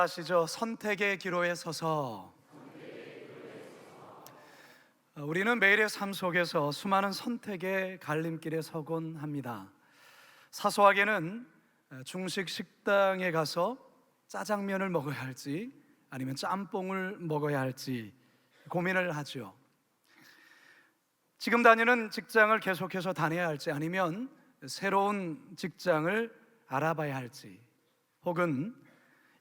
노래하시죠. 선택의 기로에 서서. 우리는 매일의 삶 속에서 수많은 선택의 갈림길에 서곤 합니다. 사소하게는 중식 식당에 가서 짜장면을 먹어야 할지 아니면 짬뽕을 먹어야 할지 고민을 하죠. 지금 다니는 직장을 계속해서 다녀야 할지 아니면 새로운 직장을 알아봐야 할지, 혹은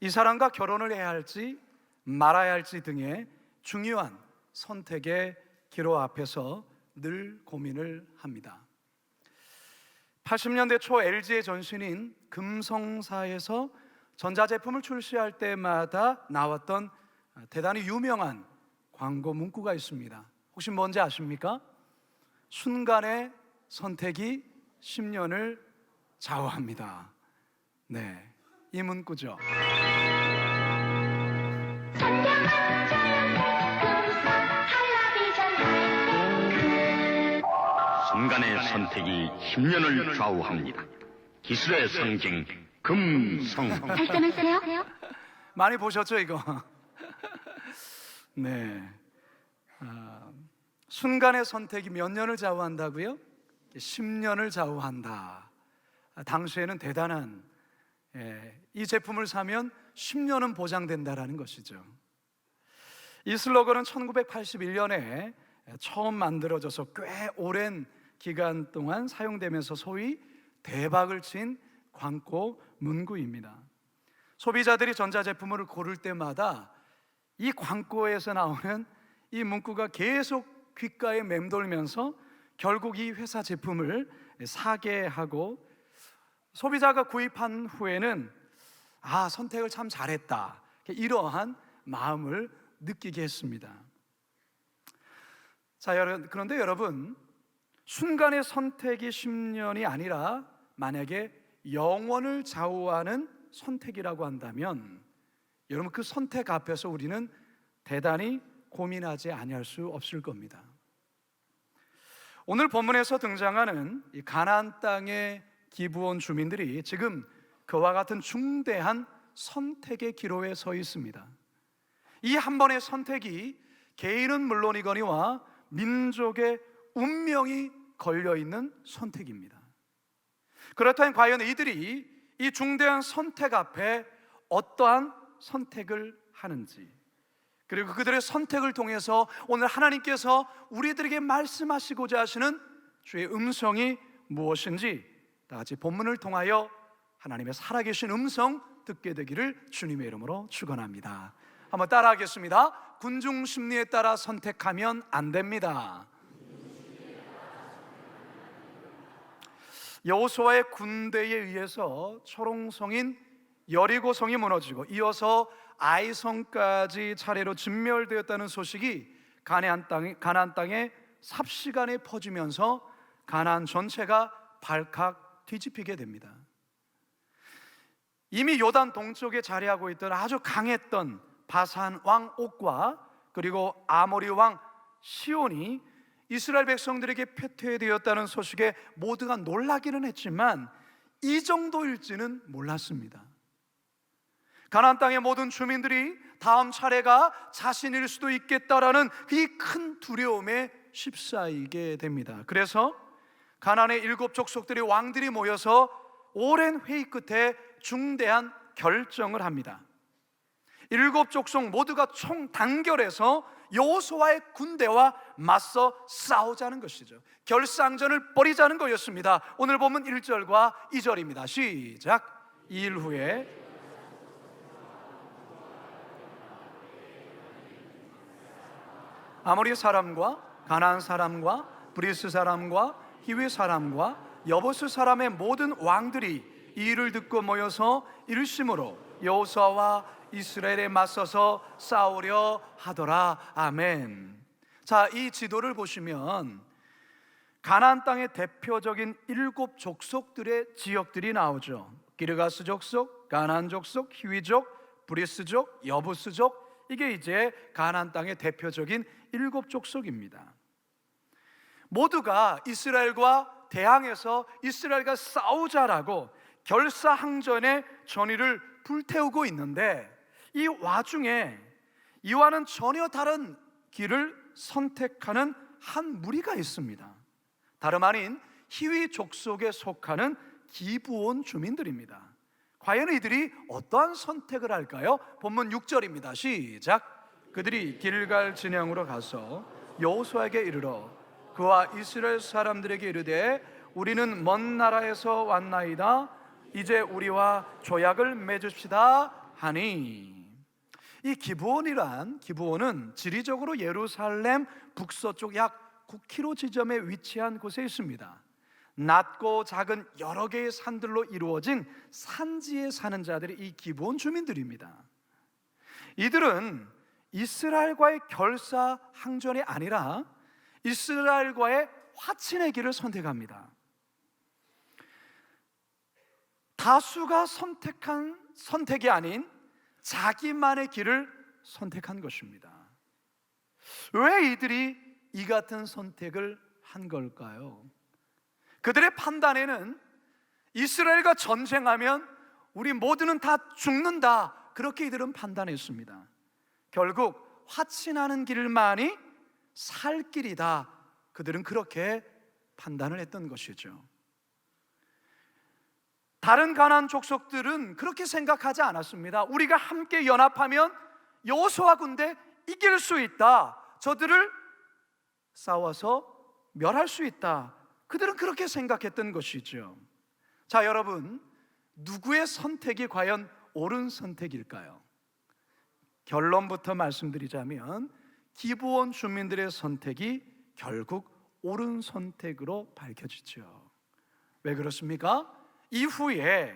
이 사람과 결혼을 해야 할지 말아야 할지 등의 중요한 선택의 기로 앞에서 늘 고민을 합니다. 80년대 초 LG의 전신인 금성사에서 전자제품을 출시할 때마다 나왔던 대단히 유명한 광고 문구가 있습니다. 혹시 뭔지 아십니까? 순간의 선택이 10년을 좌우합니다. 네, 이 문구죠. 순간의 선택이 10년을 좌우합니다. 기술의 상징 금성. 발전하세요? 많이 보셨죠 이거? 네, 순간의 선택이 몇 년을 좌우한다고요? 10년을 좌우한다. 당시에는 대단한, 이 제품을 사면 10년은 보장된다라는 것이죠. 이 슬로건은 1981년에 처음 만들어져서 꽤 오랜 기간 동안 사용되면서 소위 대박을 친 광고 문구입니다. 소비자들이 전자제품을 고를 때마다 이 광고에서 나오는 이 문구가 계속 귓가에 맴돌면서 결국 이 회사 제품을 사게 하고, 소비자가 구입한 후에는 선택을 참 잘했다, 이러한 마음을 느끼게 했습니다. 자, 그런데 여러분, 순간의 선택이 10년이 아니라 만약에 영원을 좌우하는 선택이라고 한다면, 여러분 그 선택 앞에서 우리는 대단히 고민하지 아니할 수 없을 겁니다. 오늘 본문에서 등장하는 이 가나안 땅의 기브온 주민들이 지금 그와 같은 중대한 선택의 기로에 서 있습니다. 이 한 번의 선택이 개인은 물론이거니와 민족의 운명이 걸려있는 선택입니다. 그렇다면 과연 이들이 이 중대한 선택 앞에 어떠한 선택을 하는지, 그리고 그들의 선택을 통해서 오늘 하나님께서 우리들에게 말씀하시고자 하시는 주의 음성이 무엇인지 다 같이 본문을 통하여 하나님의 살아계신 음성 듣게 되기를 주님의 이름으로 축원합니다. 한번 따라하겠습니다. 군중 심리에 따라 선택하면 안 됩니다. 여호수아의 군대에 의해서 초롱성인 여리고성이 무너지고 이어서 아이성까지 차례로 진멸되었다는 소식이 가나안 땅에 삽시간에 퍼지면서 가나안 전체가 발칵 뒤집히게 됩니다. 이미 요단 동쪽에 자리하고 있던 아주 강했던 바산 왕 옥과 그리고 아모리 왕 시온이 이스라엘 백성들에게 패퇴되었다는 소식에 모두가 놀라기는 했지만 이 정도일지는 몰랐습니다. 가나안 땅의 모든 주민들이 다음 차례가 자신일 수도 있겠다라는 이 큰 두려움에 휩싸이게 됩니다. 그래서 가나안의 7 족속들이 왕들이 모여서 오랜 회의 끝에 중대한 결정을 합니다. 7 족속 모두가 총단결해서 여호수아의 군대와 맞서 싸우자는 것이죠. 결상전을 벌이자는 거였습니다. 오늘 보면 1절과 2절입니다. 시작. 2일 후에 아모리 사람과 가나안 사람과 브리스 사람과 히위 사람과 여부스 사람의 모든 왕들이 이 일을 듣고 모여서 일심으로 여호수아와 이스라엘에 맞서서 싸우려 하더라. 아멘. 자, 이 지도를 보시면 가나안 땅의 대표적인 7 족속들의 지역들이 나오죠. 기르가스 족속, 가나안 족속, 히위족, 브리스족, 여부스족, 이게 이제 가나안 땅의 대표적인 7 족속입니다. 모두가 이스라엘과 대항해서 이스라엘과 싸우자라고 결사항전의 전의를 불태우고 있는데, 이 와중에 이와는 전혀 다른 길을 선택하는 한 무리가 있습니다. 다름 아닌 히위 족속에 속하는 기브온 주민들입니다. 과연 이들이 어떠한 선택을 할까요? 본문 6절입니다. 시작. 그들이 길갈 진영으로 가서 여호수아에게 이르러 그와 이스라엘 사람들에게 이르되 우리는 먼 나라에서 왔나이다. 이제 우리와 조약을 맺읍시다 하니. 이 기브온은 지리적으로 예루살렘 북서쪽 약 9km 지점에 위치한 곳에 있습니다. 낮고 작은 여러 개의 산들로 이루어진 산지에 사는 자들이 이 기브온 주민들입니다. 이들은 이스라엘과의 결사항전이 아니라 이스라엘과의 화친의 길을 선택합니다. 다수가 선택한 선택이 아닌 자기만의 길을 선택한 것입니다. 왜 이들이 이 같은 선택을 한 걸까요? 그들의 판단에는 이스라엘과 전쟁하면 우리 모두는 다 죽는다, 그렇게 이들은 판단했습니다. 결국 화친하는 길만이 살 길이다, 그들은 그렇게 판단을 했던 것이죠. 다른 가나안 족속들은 그렇게 생각하지 않았습니다. 우리가 함께 연합하면 여호수아 군대 이길 수 있다, 저들을 싸워서 멸할 수 있다, 그들은 그렇게 생각했던 것이죠. 자, 여러분, 누구의 선택이 과연 옳은 선택일까요? 결론부터 말씀드리자면 기브온 주민들의 선택이 결국 옳은 선택으로 밝혀지죠. 왜 그렇습니까? 이후에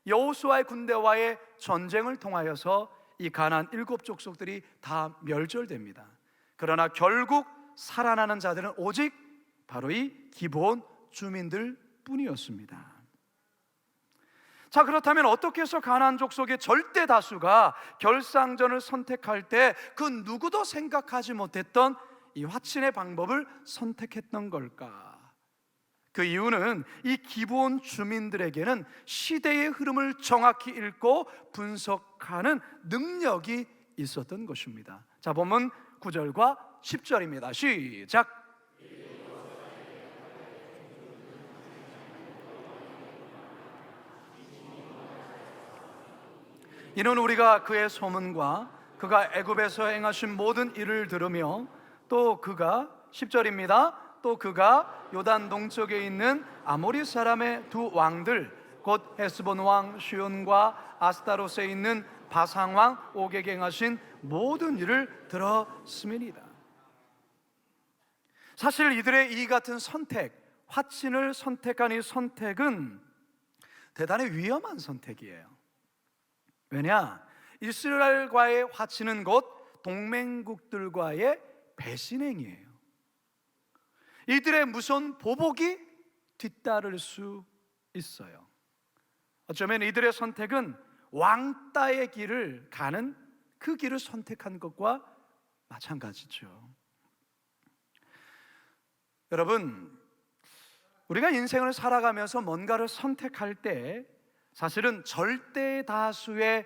여호수아의 군대와의 전쟁을 통하여서 이 가나안 7족속들이 다 멸절됩니다. 그러나 결국 살아나는 자들은 오직 바로 이 기브온 주민들 뿐이었습니다. 자, 그렇다면 어떻게 해서 가나안 족속의 절대 다수가 결상전을 선택할 때 그 누구도 생각하지 못했던 이 화친의 방법을 선택했던 걸까? 그 이유는 이 기브온 주민들에게는 시대의 흐름을 정확히 읽고 분석하는 능력이 있었던 것입니다. 자, 본문 9절과 10절입니다. 시작. 이는 우리가 그의 소문과 그가 애굽에서 행하신 모든 일을 들으며 또 그가 10절입니다. 또 그가 요단 동쪽에 있는 아모리 사람의 두 왕들 곧 헤스본 왕 시온과 아스타롯에 있는 바산 왕 옥에게 행하신 모든 일을 들었음이니이다. 사실 이들의 이 같은 선택, 화친을 선택한 이 선택은 대단히 위험한 선택이에요. 왜냐? 이스라엘과의 화친은 곧 동맹국들과의 배신행위예요. 이들의 무서운 보복이 뒤따를 수 있어요. 어쩌면 이들의 선택은 왕따의 길을 가는 그 길을 선택한 것과 마찬가지죠. 여러분, 우리가 인생을 살아가면서 뭔가를 선택할 때 사실은 절대 다수의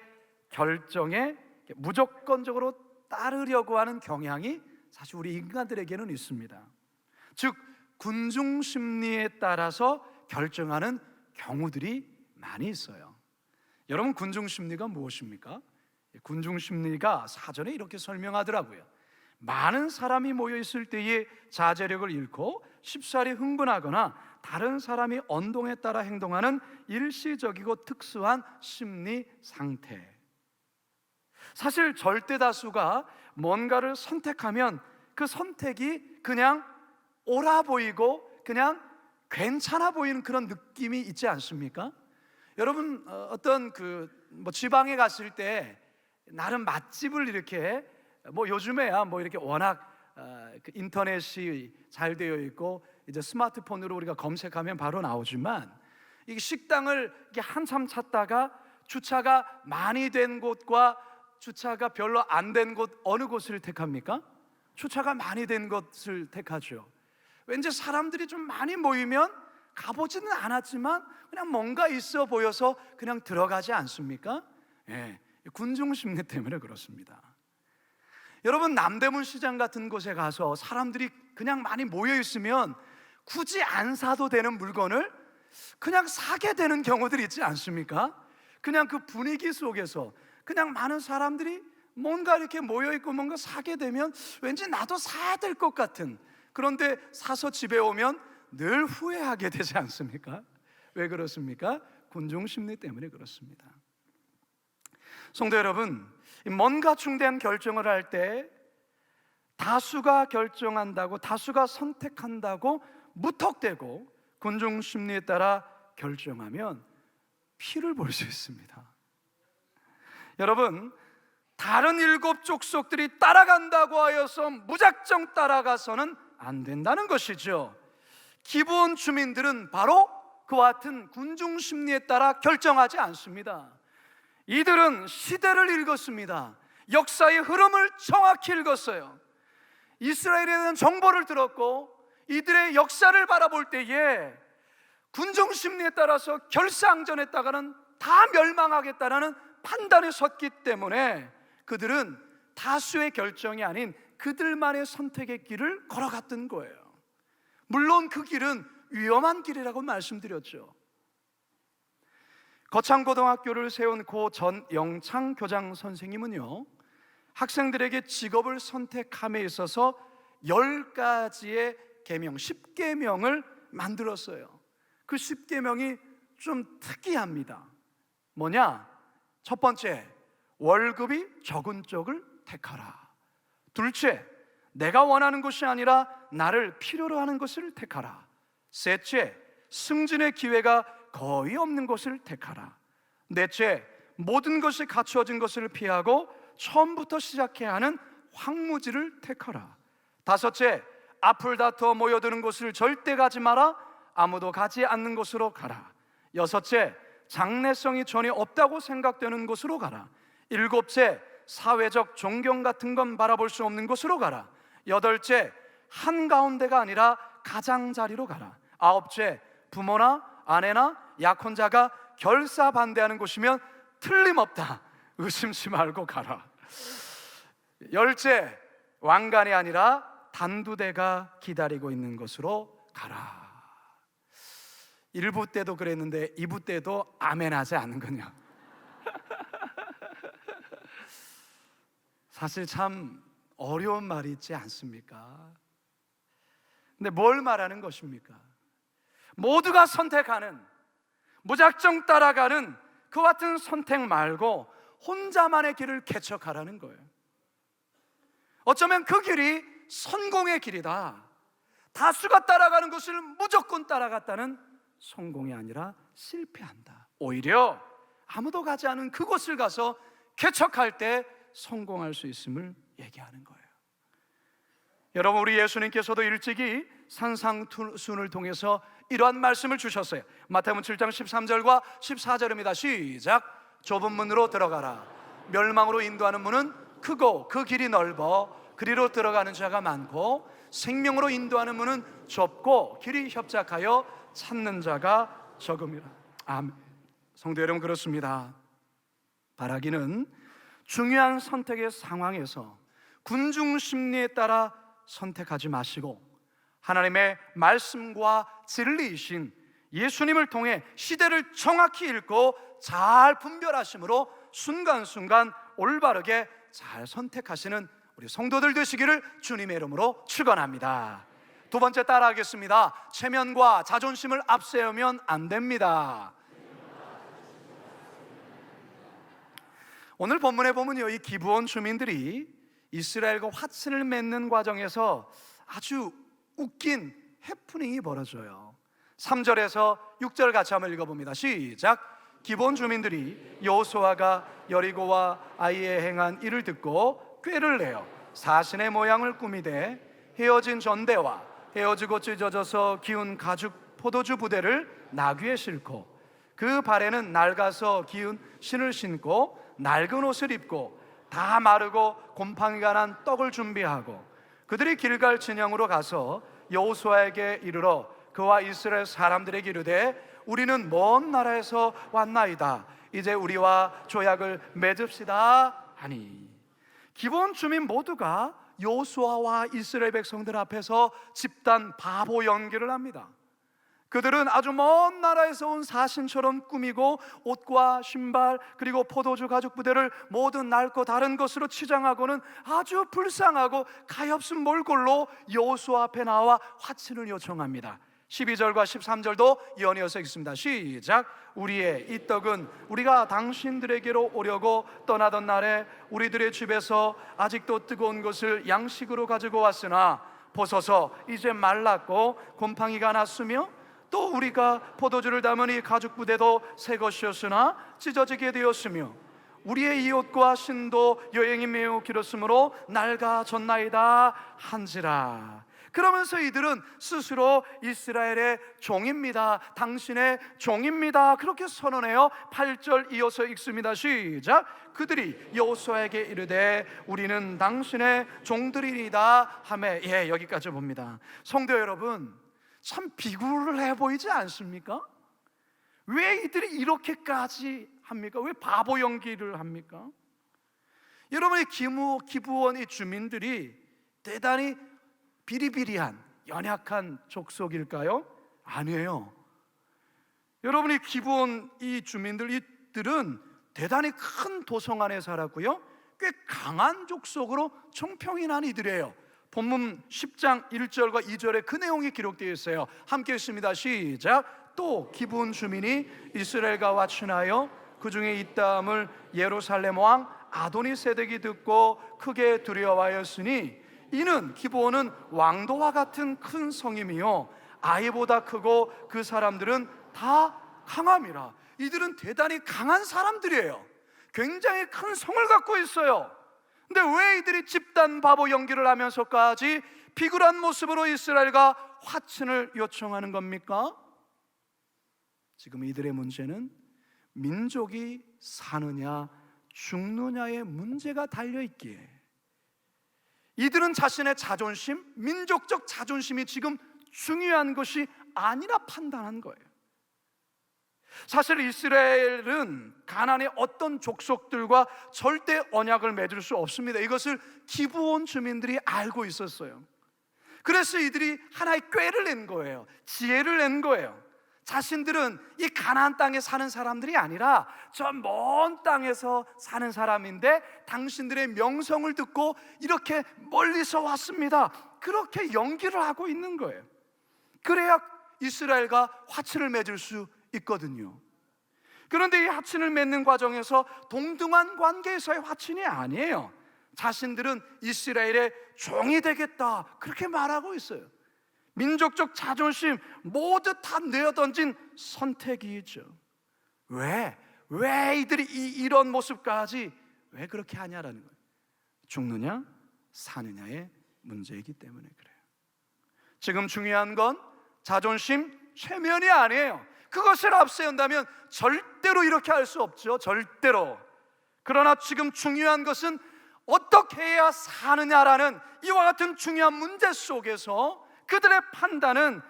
결정에 무조건적으로 따르려고 하는 경향이 사실 우리 인간들에게는 있습니다. 즉, 군중 심리에 따라서 결정하는 경우들이 많이 있어요. 여러분, 군중 심리가 무엇입니까? 군중 심리가 사전에 이렇게 설명하더라고요. 많은 사람이 모여 있을 때의 자제력을 잃고 쉽사리 흥분하거나 다른 사람이 언동에 따라 행동하는 일시적이고 특수한 심리 상태. 사실 절대 다수가 뭔가를 선택하면 그 선택이 그냥 옳아 보이고 그냥 괜찮아 보이는 그런 느낌이 있지 않습니까? 여러분, 어떤 지방에 갔을 때 나름 맛집을 이렇게 요즘에야 이렇게 워낙 인터넷이 잘 되어 있고 이제 스마트폰으로 우리가 검색하면 바로 나오지만, 이 식당을 이렇게 한참 찾다가 주차가 많이 된 곳과 주차가 별로 안 된 곳, 어느 곳을 택합니까? 주차가 많이 된 곳을 택하죠. 왠지 사람들이 좀 많이 모이면 가보지는 않았지만 그냥 뭔가 있어 보여서 그냥 들어가지 않습니까? 예, 군중 심리 때문에 그렇습니다. 여러분, 남대문 시장 같은 곳에 가서 사람들이 그냥 많이 모여 있으면 굳이 안 사도 되는 물건을 그냥 사게 되는 경우들이 있지 않습니까? 그냥 그 분위기 속에서 그냥 많은 사람들이 뭔가 이렇게 모여 있고 뭔가 사게 되면 왠지 나도 사야 될 것 같은, 그런데 사서 집에 오면 늘 후회하게 되지 않습니까? 왜 그렇습니까? 군중 심리 때문에 그렇습니다. 성도 여러분, 뭔가 중대한 결정을 할 때 다수가 결정한다고, 다수가 선택한다고 무턱대고 군중 심리에 따라 결정하면 피를 볼 수 있습니다. 여러분, 다른 7 족속들이 따라간다고 하여서 무작정 따라가서는 안 된다는 것이죠. 기브온 주민들은 바로 그와 같은 군중 심리에 따라 결정하지 않습니다. 이들은 시대를 읽었습니다. 역사의 흐름을 정확히 읽었어요. 이스라엘에 대한 정보를 들었고 이들의 역사를 바라볼 때에 군중 심리에 따라서 결사항전했다가는 다 멸망하겠다라는 판단에 섰기 때문에 그들은 다수의 결정이 아닌 그들만의 선택의 길을 걸어갔던 거예요. 물론 그 길은 위험한 길이라고 말씀드렸죠. 거창고등학교를 세운 고 전영창 교장 선생님은요, 학생들에게 직업을 선택함에 있어서 10가지의 계명, 10계명을 만들었어요. 그 10계명이 좀 특이합니다. 뭐냐? 첫 번째, 월급이 적은 쪽을 택하라. 둘째, 내가 원하는 것이 아니라 나를 필요로 하는 것을 택하라. 셋째, 승진의 기회가 거의 없는 것을 택하라. 넷째, 모든 것이 갖추어진 것을 피하고 처음부터 시작해야 하는 황무지를 택하라. 다섯째, 앞을 다투어 모여드는 곳을 절대 가지 마라. 아무도 가지 않는 곳으로 가라. 여섯째, 장래성이 전혀 없다고 생각되는 곳으로 가라. 일곱째, 사회적 존경 같은 건 바라볼 수 없는 곳으로 가라. 여덟째, 한가운데가 아니라 가장자리로 가라. 아홉째, 부모나 아내나 약혼자가 결사 반대하는 곳이면 틀림없다, 의심치 말고 가라. 열째, 왕관이 아니라 단두대가 기다리고 있는 곳으로 가라. 1부 때도 그랬는데 2부 때도 아멘 하지 않는군요. 사실 참 어려운 말이 있지 않습니까? 근데 뭘 말하는 것입니까? 모두가 선택하는, 무작정 따라가는 그 같은 선택 말고 혼자만의 길을 개척하라는 거예요. 어쩌면 그 길이 성공의 길이다. 다수가 따라가는 것을 무조건 따라갔다는 성공이 아니라 실패한다. 오히려 아무도 가지 않은 그곳을 가서 개척할 때 성공할 수 있음을 얘기하는 거예요. 여러분, 우리 예수님께서도 일찍이 산상순을 통해서 이러한 말씀을 주셨어요. 마태복음 7장 13절과 14절입니다. 시작. 좁은 문으로 들어가라. 멸망으로 인도하는 문은 크고 그 길이 넓어 그리로 들어가는 자가 많고 생명으로 인도하는 문은 좁고 길이 협착하여 찾는 자가 적음이라. 아멘. 성도 여러분, 그렇습니다. 바라기는 중요한 선택의 상황에서 군중 심리에 따라 선택하지 마시고 하나님의 말씀과 진리이신 예수님을 통해 시대를 정확히 읽고 잘 분별하심으로 순간순간 올바르게 잘 선택하시는 우리 성도들 되시기를 주님의 이름으로 축원합니다. 두 번째, 따라하겠습니다. 체면과 자존심을 앞세우면 안 됩니다. 오늘 본문에 보면요, 이 기브온 주민들이 이스라엘과 화친을 맺는 과정에서 아주 웃긴 해프닝이 벌어져요. 3절에서 6절 같이 한번 읽어봅니다. 시작. 기브온 주민들이 여호수아가 여리고와 아이에 행한 일을 듣고 꾀를 내어 사신의 모양을 꾸미되 헤어진 전대와 헤어지고 찢어져서 기운 가죽 포도주 부대를 나귀에 싣고 그 발에는 낡아서 기운 신을 신고 낡은 옷을 입고 다 마르고 곰팡이가 난 떡을 준비하고 그들이 길갈 진영으로 가서 여호수아에게 이르러 그와 이스라엘 사람들에게 이르되 우리는 먼 나라에서 왔나이다. 이제 우리와 조약을 맺읍시다 하니, 기본 주민 모두가 여호수아와 이스라엘 백성들 앞에서 집단 바보 연기를 합니다. 그들은 아주 먼 나라에서 온 사신처럼 꾸미고 옷과 신발 그리고 포도주 가죽 부대를 모두 낡고 다른 것으로 치장하고는 아주 불쌍하고 가엾은 몰골로 여호수아 앞에 나와 화친을 요청합니다. 12절과 13절도 연이어서 읽습니다. 시작. 우리의 이 떡은 우리가 당신들에게로 오려고 떠나던 날에 우리들의 집에서 아직도 뜨거운 것을 양식으로 가지고 왔으나 보소서 이제 말랐고 곰팡이가 났으며 또 우리가 포도주를 담으니 가죽 부대도 새 것이었으나 찢어지게 되었으며 우리의 이 옷과 신도 여행이 매우 길었으므로 낡아졌나이다 한지라. 그러면서 이들은 스스로 이스라엘의 종입니다, 당신의 종입니다, 그렇게 선언해요. 8절 이어서 읽습니다. 시작. 그들이 여호수아에게 이르되 우리는 당신의 종들이니이다 하매. 여기까지 봅니다. 성도 여러분, 참 비굴을 해 보이지 않습니까? 왜 이들이 이렇게까지 합니까? 왜 바보 연기를 합니까? 여러분의 기부원 이 주민들이 대단히 비리비리한 연약한 족속일까요? 아니에요. 여러분이 기부원 이 주민들, 이들은 대단히 큰 도성 안에 살았고요, 꽤 강한 족속으로 총평이 난 이들이에요. 본문 10장 1절과 2절에 그 내용이 기록되어 있어요. 함께 읽습니다. 시작. 또 기브온 주민이 이스라엘과 와친하여 그 중에 있다함을 예루살렘 왕 아도니세덱이 듣고 크게 두려워하였으니 이는 기브온은 왕도와 같은 큰 성임이요 아이보다 크고 그 사람들은 다 강함이라. 이들은 대단히 강한 사람들이에요. 굉장히 큰 성을 갖고 있어요. 근데 왜 이들이 집단 바보 연기를 하면서까지 비굴한 모습으로 이스라엘과 화친을 요청하는 겁니까? 지금 이들의 문제는 민족이 사느냐 죽느냐의 문제가 달려있기에 이들은 자신의 자존심, 민족적 자존심이 지금 중요한 것이 아니라 판단한 거예요. 사실 이스라엘은 가나안의 어떤 족속들과 절대 언약을 맺을 수 없습니다. 이것을 기브온 주민들이 알고 있었어요. 그래서 이들이 하나의 꾀를 낸 거예요. 지혜를 낸 거예요. 자신들은 이 가나안 땅에 사는 사람들이 아니라 저 먼 땅에서 사는 사람인데 당신들의 명성을 듣고 이렇게 멀리서 왔습니다, 그렇게 연기를 하고 있는 거예요. 그래야 이스라엘과 화친을 맺을 수 있거든요. 그런데 이 화친을 맺는 과정에서 동등한 관계에서의 화친이 아니에요. 자신들은 이스라엘의 종이 되겠다, 그렇게 말하고 있어요. 민족적 자존심 모두 다 내어던진 선택이죠. 왜 이들이 이런 모습까지 왜 그렇게 하냐라는 거예요. 죽느냐 사느냐의 문제이기 때문에 그래요. 지금 중요한 건 자존심 최면이 아니에요. 그것을 앞세운다면 절대로 이렇게 할 수 없죠. 절대로. 그러나 지금 중요한 것은 어떻게 해야 사느냐라는 이와 같은 중요한 문제 속에서 그들의 판단은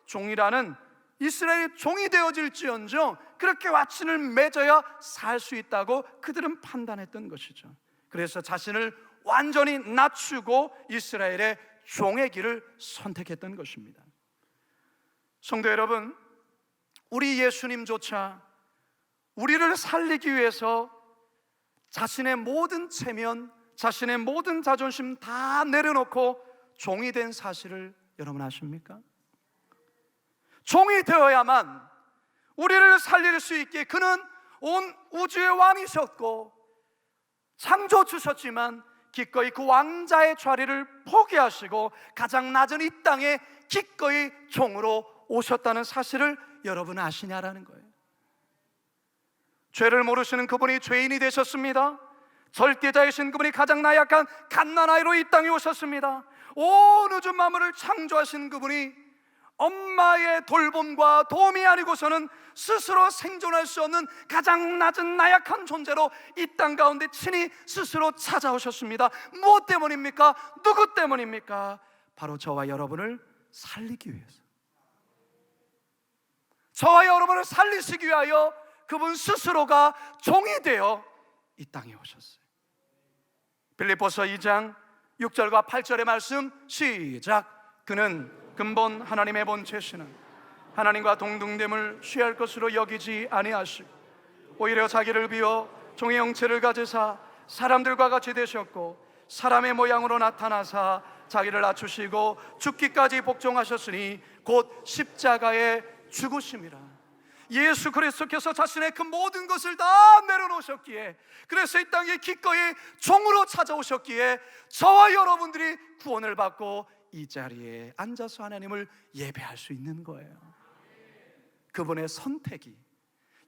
종이라는 이스라엘의 종이 되어질지언정 그렇게 화친을 맺어야 살 수 있다고 그들은 판단했던 것이죠. 그래서 자신을 완전히 낮추고 이스라엘의 종의 길을 선택했던 것입니다. 성도 여러분, 우리 예수님조차 우리를 살리기 위해서 자신의 모든 체면, 자신의 모든 자존심 다 내려놓고 종이 된 사실을 여러분 아십니까? 종이 되어야만 우리를 살릴 수 있게 그는 온 우주의 왕이셨고 창조 주셨지만 기꺼이 그 왕자의 자리를 포기하시고 가장 낮은 이 땅에 기꺼이 종으로 오셨다는 사실을 여러분 아시냐라는 거예요. 죄를 모르시는 그분이 죄인이 되셨습니다. 절대자이신 그분이 가장 나약한 갓난아이로 이 땅에 오셨습니다. 온 우주 만물을 창조하신 그분이 엄마의 돌봄과 도움이 아니고서는 스스로 생존할 수 없는 가장 낮은 나약한 존재로 이 땅 가운데 친히 스스로 찾아오셨습니다. 무엇 때문입니까? 누구 때문입니까? 바로 저와 여러분을 살리기 위해서. 저와 여러분을 살리시기 위하여 그분 스스로가 종이 되어 이 땅에 오셨어요. 빌립보서 2장 6절과 8절의 말씀 시작. 그는 근본 하나님의 본체시는 하나님과 동등됨을 취할 것으로 여기지 아니하시고 오히려 자기를 비워 종의 형체를 가지사 사람들과 같이 되셨고 사람의 모양으로 나타나사 자기를 낮추시고 죽기까지 복종하셨으니 곧 십자가에 죽으심이라. 예수 그리스도께서 자신의 그 모든 것을 다 내려놓으셨기에, 그래서 이 땅에 기꺼이 종으로 찾아오셨기에 저와 여러분들이 구원을 받고 이 자리에 앉아서 하나님을 예배할 수 있는 거예요. 그분의 선택이,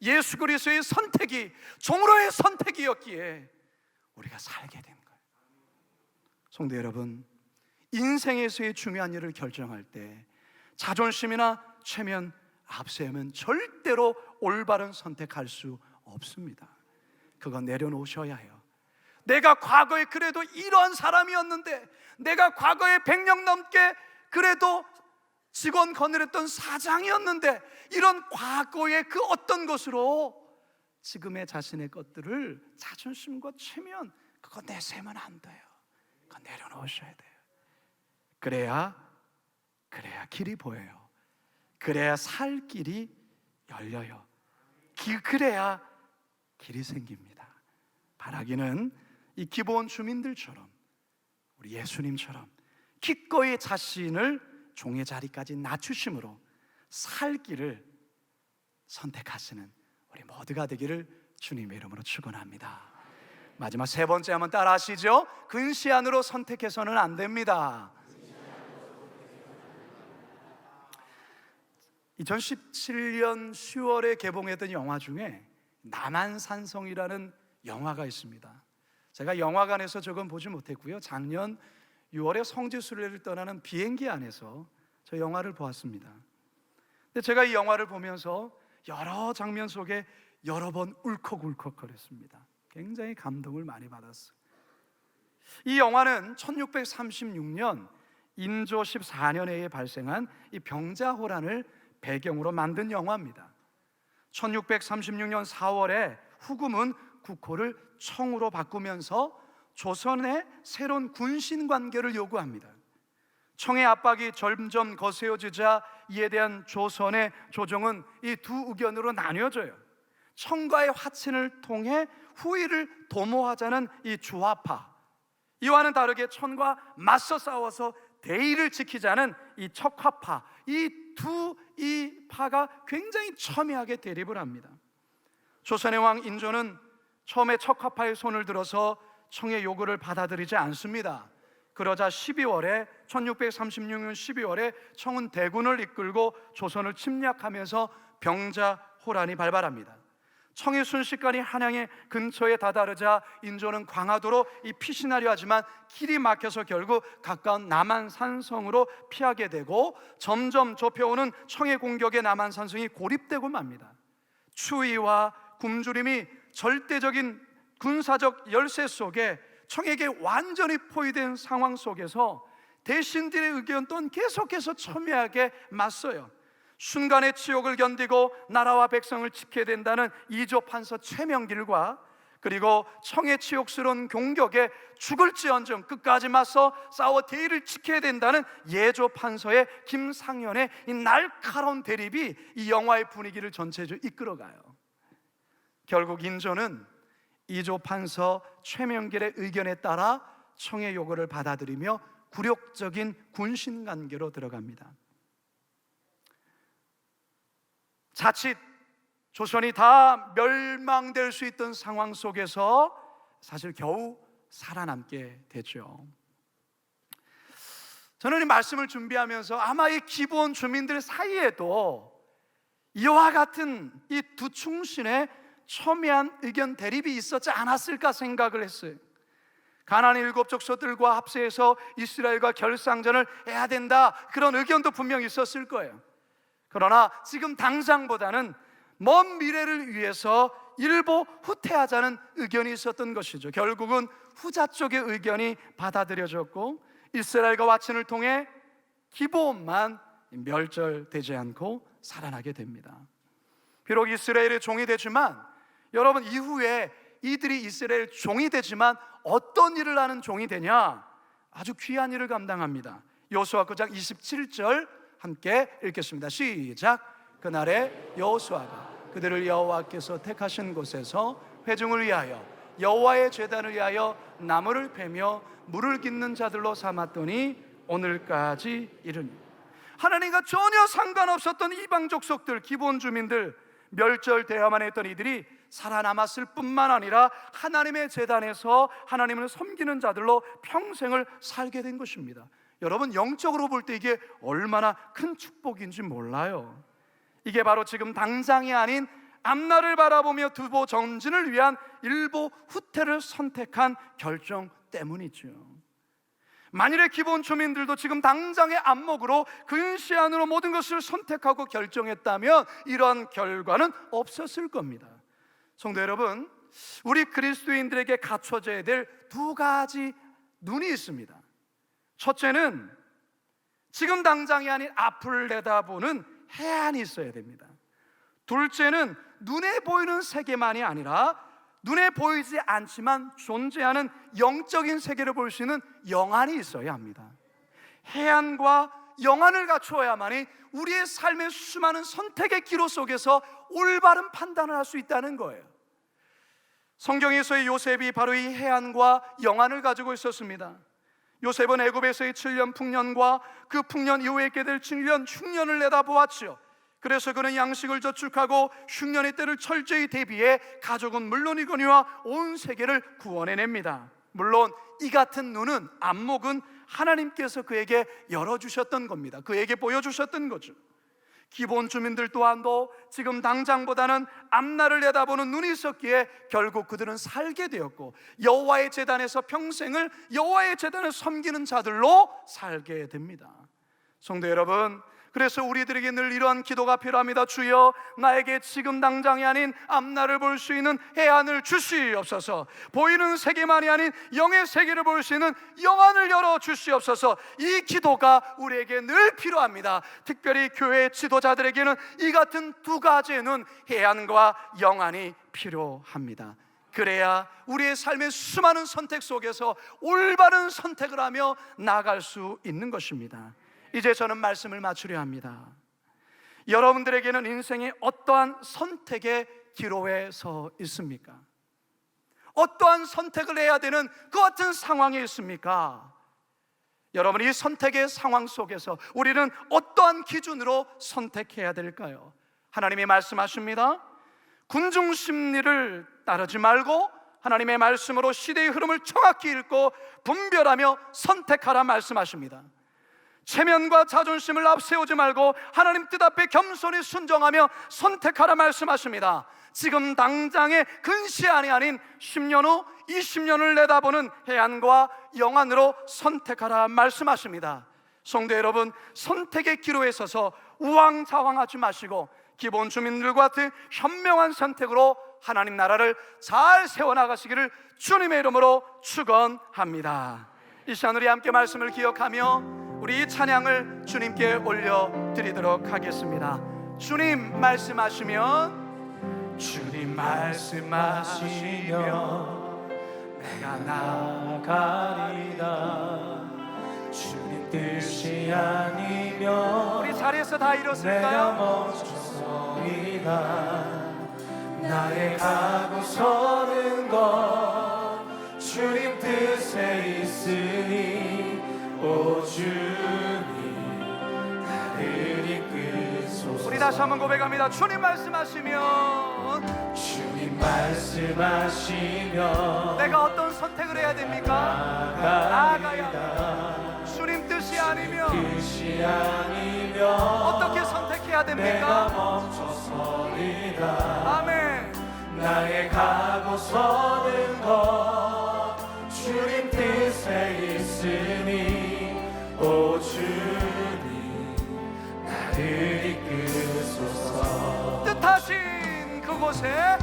예수 그리스도의 선택이 종으로의 선택이었기에 우리가 살게 된 거예요. 성도 여러분, 인생에서의 중요한 일을 결정할 때 자존심이나 체면, 앞세우면 절대로 올바른 선택할 수 없습니다. 그건 내려놓으셔야 해요. 내가 과거에 그래도 이러한 사람이었는데, 내가 과거에 100년 넘게 그래도 직원 거느렸던 사장이었는데, 이런 과거의 그 어떤 것으로 지금의 자신의 것들을 자존심과 체면, 그거 내세우면 안 돼요. 그거 내려놓으셔야 돼요. 그래야 길이 보여요. 그래야 살 길이 열려요. 그래야 길이 생깁니다. 바라기는 이 기본 주민들처럼, 우리 예수님처럼 기꺼이 자신을 종의 자리까지 낮추심으로 살 길을 선택하시는 우리 모두가 되기를 주님의 이름으로 축원합니다. 마지막 세 번째 한번 따라 하시죠. 근시 안으로 선택해서는 안 됩니다. 2017년 10월에 개봉했던 영화 중에 남한산성이라는 영화가 있습니다. 제가 영화관에서 저건 보지 못했고요, 작년 6월에 성지순례를 떠나는 비행기 안에서 저 영화를 보았습니다. 근데 제가 이 영화를 보면서 여러 장면 속에 여러 번 울컥울컥거렸습니다. 굉장히 감동을 많이 받았어요. 이 영화는 1636년 인조 14년해에 발생한 이 병자호란을 배경으로 만든 영화입니다. 1636년 4월에 후금은 국호를 청으로 바꾸면서 조선의 새로운 군신 관계를 요구합니다. 청의 압박이 점점 거세어지자 이에 대한 조선의 조정은 이 두 의견으로 나뉘어져요. 청과의 화친을 통해 후위를 도모하자는 이 주화파, 이와는 다르게 청과 맞서 싸워서 대의를 지키자는 이 척화파, 이 파가 굉장히 첨예하게 대립을 합니다. 조선의 왕 인조는 처음에 척화파의 손을 들어서 청의 요구를 받아들이지 않습니다. 그러자 1636년 12월에 청은 대군을 이끌고 조선을 침략하면서 병자호란이 발발합니다. 청이 순식간에 한양의 근처에 다다르자 인조는 광화도로 피신하려 하지만 길이 막혀서 결국 가까운 남한산성으로 피하게 되고, 점점 좁혀오는 청의 공격에 남한산성이 고립되고 맙니다. 추위와 굶주림이 절대적인 군사적 열세 속에 청에게 완전히 포위된 상황 속에서 대신들의 의견 또한 계속해서 첨예하게 맞서요. 순간의 치욕을 견디고 나라와 백성을 지켜야 된다는 이조 판서 최명길과, 그리고 청의 치욕스러운 공격에 죽을지언정 끝까지 맞서 싸워 대의를 지켜야 된다는 예조 판서의 김상현의 이 날카로운 대립이 이 영화의 분위기를 전체적으로 이끌어가요. 결국 인조는 이조 판서 최명길의 의견에 따라 청의 요구를 받아들이며 굴욕적인 군신 관계로 들어갑니다. 자칫 조선이 다 멸망될 수 있던 상황 속에서 사실 겨우 살아남게 되죠. 저는 이 말씀을 준비하면서 아마 이 기본 주민들 사이에도 이와 같은 이 두 충신의 첨예한 의견 대립이 있었지 않았을까 생각을 했어요. 가나안 7족속들과 합세해서 이스라엘과 결상전을 해야 된다, 그런 의견도 분명히 있었을 거예요. 그러나 지금 당장보다는 먼 미래를 위해서 일보 후퇴하자는 의견이 있었던 것이죠. 결국은 후자 쪽의 의견이 받아들여졌고 이스라엘과 화친을 통해 기브온만 멸절되지 않고 살아나게 됩니다. 비록 이스라엘의 종이 되지만 여러분, 이후에 이들이 이스라엘 종이 되지만 어떤 일을 하는 종이 되냐? 아주 귀한 일을 감당합니다. 여호수아 9장 27절 함께 읽겠습니다. 시작. 그날에 여호수아가 그들을 여호와께서 택하신 곳에서 회중을 위하여 여호와의 제단을 위하여 나무를 베며 물을 깃는 자들로 삼았더니 오늘까지 이르니, 하나님과 전혀 상관없었던 이방 족속들, 기본 주민들, 멸절되어야만 했던 이들이 살아남았을 뿐만 아니라 하나님의 제단에서 하나님을 섬기는 자들로 평생을 살게 된 것입니다. 여러분, 영적으로 볼 때 이게 얼마나 큰 축복인지 몰라요. 이게 바로 지금 당장이 아닌 앞날을 바라보며 두보 전진을 위한 일보 후퇴를 선택한 결정 때문이죠. 만일의 기본 주민들도 지금 당장의 안목으로 근시 안으로 모든 것을 선택하고 결정했다면 이러한 결과는 없었을 겁니다. 성도 여러분, 우리 그리스도인들에게 갖춰져야 될 두 가지 눈이 있습니다. 첫째는 지금 당장이 아닌 앞을 내다보는 해안이 있어야 됩니다. 둘째는 눈에 보이는 세계만이 아니라 눈에 보이지 않지만 존재하는 영적인 세계를 볼 수 있는 영안이 있어야 합니다. 해안과 영안을 갖추어야만이 우리의 삶의 수많은 선택의 기로 속에서 올바른 판단을 할 수 있다는 거예요. 성경에서의 요셉이 바로 이 해안과 영안을 가지고 있었습니다. 요셉은 애굽에서의 7년 풍년과 그 풍년 이후에 있게 될 7년 흉년을 내다보았죠. 그래서 그는 양식을 저축하고 흉년의 때를 철저히 대비해 가족은 물론이거니와 온 세계를 구원해냅니다. 물론 이 같은 눈은, 안목은 하나님께서 그에게 열어주셨던 겁니다. 그에게 보여주셨던 거죠. 기본 주민들 또한도 지금 당장보다는 앞날을 내다보는 눈이 있었기에 결국 그들은 살게 되었고, 여호와의 제단에서 평생을 여호와의 제단을 섬기는 자들로 살게 됩니다. 성도 여러분, 그래서 우리들에게 늘 이러한 기도가 필요합니다. 주여, 나에게 지금 당장이 아닌 앞날을 볼 수 있는 해안을 주시옵소서. 보이는 세계만이 아닌 영의 세계를 볼 수 있는 영안을 열어 주시옵소서. 이 기도가 우리에게 늘 필요합니다. 특별히 교회 지도자들에게는 이 같은 두 가지의 눈, 해안과 영안이 필요합니다. 그래야 우리의 삶의 수많은 선택 속에서 올바른 선택을 하며 나아갈 수 있는 것입니다. 이제 저는 말씀을 마치려 합니다. 여러분들에게는 인생의 어떠한 선택의 기로에 서 있습니까? 어떠한 선택을 해야 되는 그 같은 상황에 있습니까? 여러분, 이 선택의 상황 속에서 우리는 어떠한 기준으로 선택해야 될까요? 하나님이 말씀하십니다. 군중심리를 따르지 말고 하나님의 말씀으로 시대의 흐름을 정확히 읽고 분별하며 선택하라 말씀하십니다. 체면과 자존심을 앞세우지 말고 하나님 뜻 앞에 겸손히 순종하며 선택하라 말씀하십니다. 지금 당장의 근시안이 아닌 10년 후 20년을 내다보는 해안과 영안으로 선택하라 말씀하십니다. 성도 여러분, 선택의 기로에 서서 우왕좌왕하지 마시고 기본 주민들과 같은 현명한 선택으로 하나님 나라를 잘 세워나가시기를 주님의 이름으로 축원합니다. 이 시간 우리 함께 말씀을 기억하며 우리 이 찬양을 주님께 올려드리도록 하겠습니다. 주님 말씀하시면, 주님 말씀하시면 내가 나아가리다. 주님 뜻이 아니면 우리 자리에서 다 일었을까요? 내가 멈춰서리다. 나의 가고 서는 것 주님 뜻에 있으니 오 주님 나를 이끄소서. 우리 다시 한번 고백합니다. 주님 말씀하시면, 주님 말씀하시면 내가 어떤 선택을 해야 됩니까? 나아가야 합니다. 주님 뜻이 아니면 어떻게 선택해야 됩니까? 내가 멈춰서리다. 아멘. 나의 가고 서는 것 주님 뜻에 있으니 오 주님 나를 이끄소서. 뜻하신 그곳에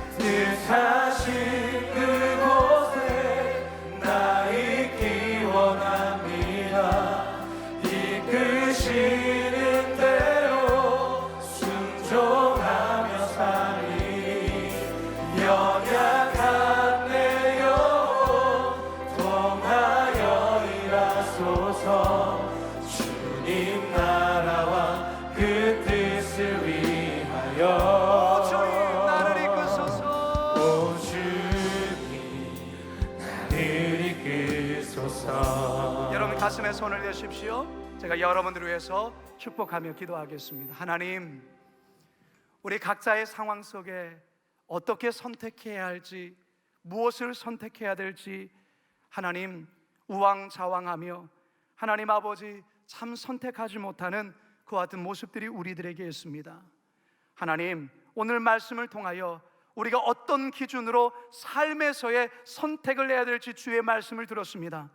나 있기 원합니다. 이끄시는 대로 순종하며 살아 주옵소서. 여러분 가슴에 손을 대십시오. 제가 여러분들을 위해서 축복하며 기도하겠습니다. 하나님, 우리 각자의 상황 속에 어떻게 선택해야 할지, 무엇을 선택해야 될지 하나님 우왕좌왕하며 하나님 아버지 참 선택하지 못하는 그와 같은 모습들이 우리들에게 있습니다. 하나님, 오늘 말씀을 통하여 우리가 어떤 기준으로 삶에서의 선택을 해야 될지 주의 말씀을 들었습니다.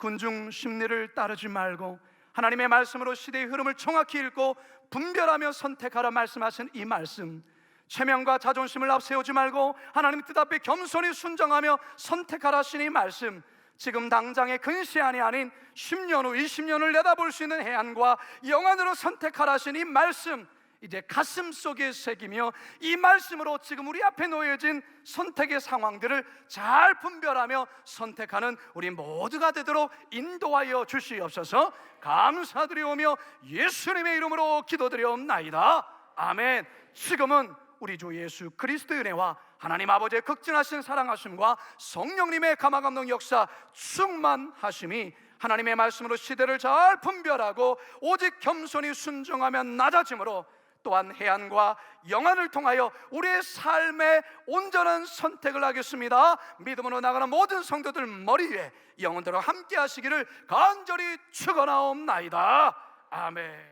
군중 심리를 따르지 말고 하나님의 말씀으로 시대의 흐름을 정확히 읽고 분별하며 선택하라 말씀하신 이 말씀, 체면과 자존심을 앞세우지 말고 하나님 뜻 앞에 겸손히 순정하며 선택하라 하시니 이 말씀, 지금 당장의 근시안이 아닌 10년 후 20년을 내다볼 수 있는 해안과 영안으로 선택하라 하시니 이 말씀, 이제 가슴 속에 새기며 이 말씀으로 지금 우리 앞에 놓여진 선택의 상황들을 잘 분별하며 선택하는 우리 모두가 되도록 인도하여 주시옵소서. 감사드리오며 예수님의 이름으로 기도드리옵나이다. 아멘. 지금은 우리 주 예수 그리스도의 은혜와 하나님 아버지의 극진하신 사랑하심과 성령님의 감화감동 역사 충만하심이 하나님의 말씀으로 시대를 잘 분별하고 오직 겸손히 순종하며 낮아짐으로 또한 해안과 영안을 통하여 우리의 삶에 온전한 선택을 하겠습니다. 믿음으로 나가는 모든 성도들 머리 위에 영원토록 함께 하시기를 간절히 축원하옵나이다. 아멘.